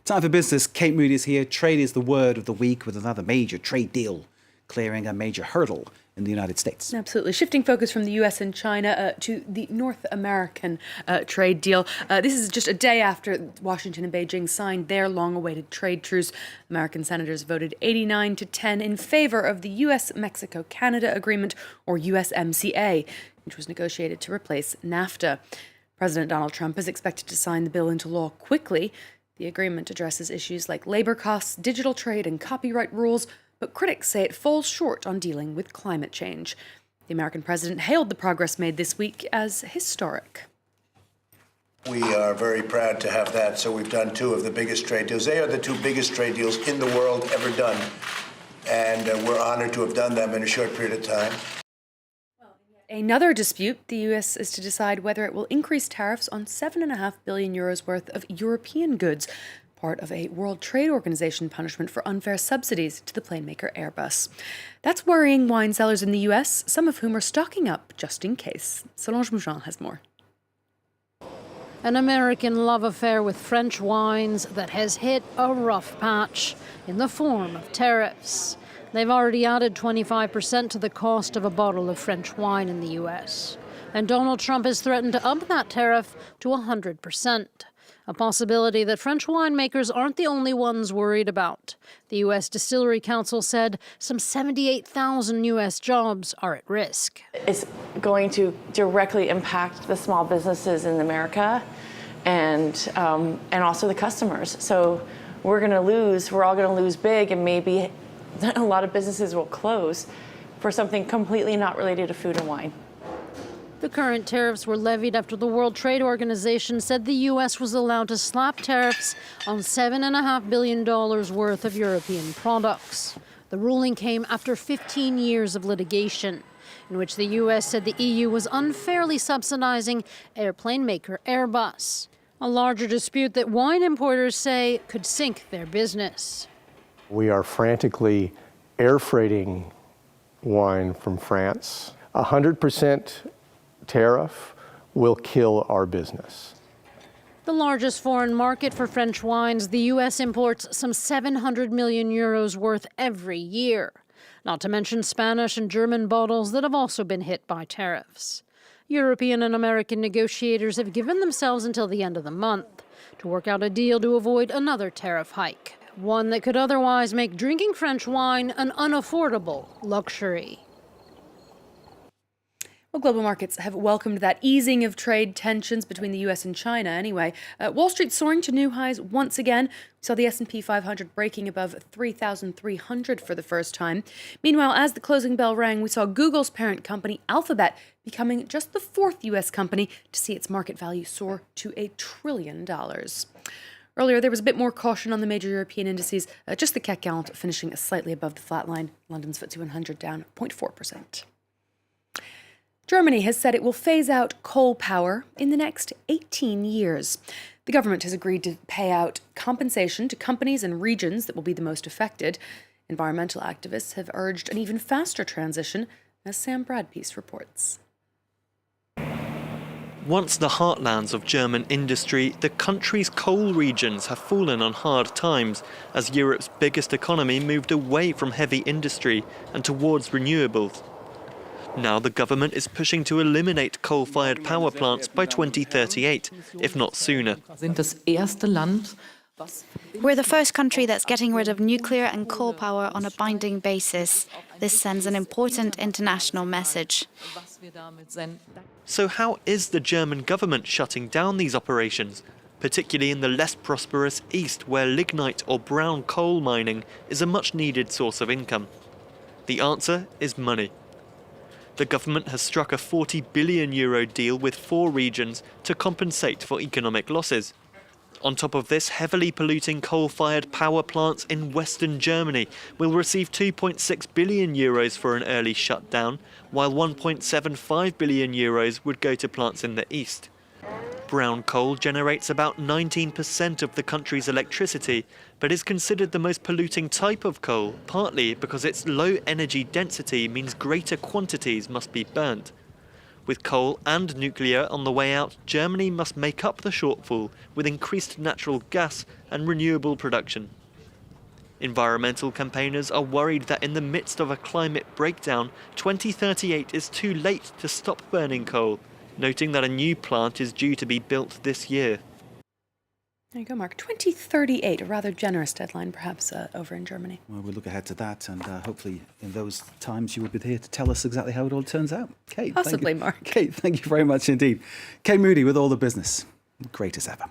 Time for business. Kate Moody is here. Trade is the word of the week with another major trade deal clearing a major hurdle in the United States. Absolutely. Shifting focus from the US and China to the North American trade deal. This is just a day after Washington and Beijing signed their long-awaited trade truce. American senators voted 89-10 in favor of the US-Mexico-Canada agreement, or USMCA, which was negotiated to replace NAFTA. President Donald Trump is expected to sign the bill into law quickly. The agreement addresses issues like labor costs, digital trade, and copyright rules, but critics say it falls short on dealing with climate change. The American president hailed the progress made this week as historic. We are very proud to have that. So we've done two of the biggest trade deals. They are the two biggest trade deals in the world ever done. And we're honored to have done them in a short period of time. Another dispute, the US is to decide whether it will increase tariffs on €7.5 billion worth of European goods, part of a World Trade Organization punishment for unfair subsidies to the plane maker Airbus. That's worrying wine sellers in the US, some of whom are stocking up just in case. Solange Moujon has more. An American love affair with French wines that has hit a rough patch in the form of tariffs. They've already added 25% to the cost of a bottle of French wine in the US. And Donald Trump has threatened to up that tariff to 100%. A possibility that French winemakers aren't the only ones worried about. The U.S. Distillery Council said some 78,000 U.S. jobs are at risk. It's going to directly impact the small businesses in America and also the customers. So we're all going to lose big, and maybe a lot of businesses will close for something completely not related to food and wine. The current tariffs were levied after the World Trade Organization said the U.S. was allowed to slap tariffs on $7.5 billion worth of European products. The ruling came after 15 years of litigation, in which the U.S. said the EU was unfairly subsidizing airplane maker Airbus. A larger dispute that wine importers say could sink their business. We are frantically air freighting wine from France. 100% tariff will kill our business. The largest foreign market for French wines, the U.S. imports some 700 million euros worth every year. Not to mention Spanish and German bottles that have also been hit by tariffs. European and American negotiators have given themselves until the end of the month to work out a deal to avoid another tariff hike, one that could otherwise make drinking French wine an unaffordable luxury. Well, global markets have welcomed that easing of trade tensions between the US and China anyway. Wall Street soaring to new highs once again. We saw the S&P 500 breaking above 3,300 for the first time. Meanwhile, as the closing bell rang, we saw Google's parent company, Alphabet, becoming just the fourth US company to see its market value soar to $1 trillion. Earlier, there was a bit more caution on the major European indices, just the CAC 40 finishing slightly above the flat line. London's FTSE 100 down 0.4%. Germany has said it will phase out coal power in the next 18 years. The government has agreed to pay out compensation to companies and regions that will be the most affected. Environmental activists have urged an even faster transition, as Sam Bradpeace reports. Once the heartlands of German industry, the country's coal regions have fallen on hard times as Europe's biggest economy moved away from heavy industry and towards renewables. Now the government is pushing to eliminate coal-fired power plants by 2038, if not sooner. We're the first country that's getting rid of nuclear and coal power on a binding basis. This sends an important international message. So how is the German government shutting down these operations, particularly in the less prosperous east, where lignite or brown coal mining is a much-needed source of income? The answer is money. The government has struck a €40 billion deal with 4 regions to compensate for economic losses. On top of this, heavily polluting coal-fired power plants in western Germany will receive €2.6 billion for an early shutdown, while €1.75 billion would go to plants in the east. Brown coal generates about 19% of the country's electricity, but is considered the most polluting type of coal, partly because its low energy density means greater quantities must be burnt. With coal and nuclear on the way out, Germany must make up the shortfall with increased natural gas and renewable production. Environmental campaigners are worried that in the midst of a climate breakdown, 2038 is too late to stop burning coal, noting that a new plant is due to be built this year. There you go, Mark. 2038, a rather generous deadline, perhaps, over in Germany. Well, we'll look ahead to that, and hopefully in those times you will be here to tell us exactly how it all turns out. Kate, Possibly, thank you. Mark. Kate, thank you very much indeed. Kate Moody with All the Business. Great as ever.